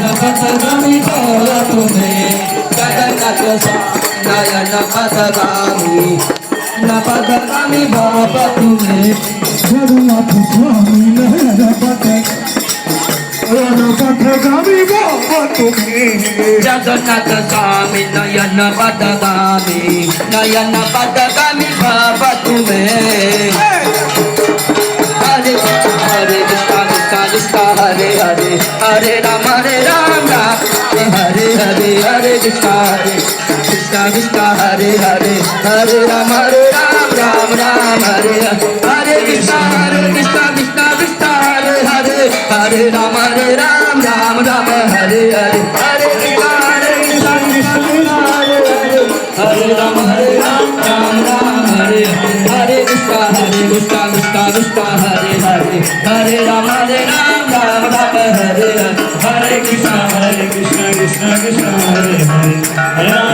पथगामी बाबा तुम्हें जगन्नाथ स्वामी नयन पथगामी पथगामी बाबा तुम्हें जगन्नाथ स्वामी नयन पथगामी बाबा तुम्हें जगन्नाथ स्वामी नयन पथगामी बाबा तुम्हें हरे हरे कृष्णा कृष्णा कृष्णा हरे हरे हरे राम राम हरे हरे हरे कृष्णा कृष्णा कृष्णा हरे हरे हरे राम राम राम हरे हरे कृष्णा कृष्णा कृष्णा हरे हरे हरे राम राम राम हरे हरे हरे कृष्णा कृष्णा हरे हरे हरे राम राम हरे हरे कृष्णा कृष्णा कृष्णा हरे हरे हरे राम राम राम हरे हरे कृष्णा कृष्णा कृष्णा हरे हरे हरे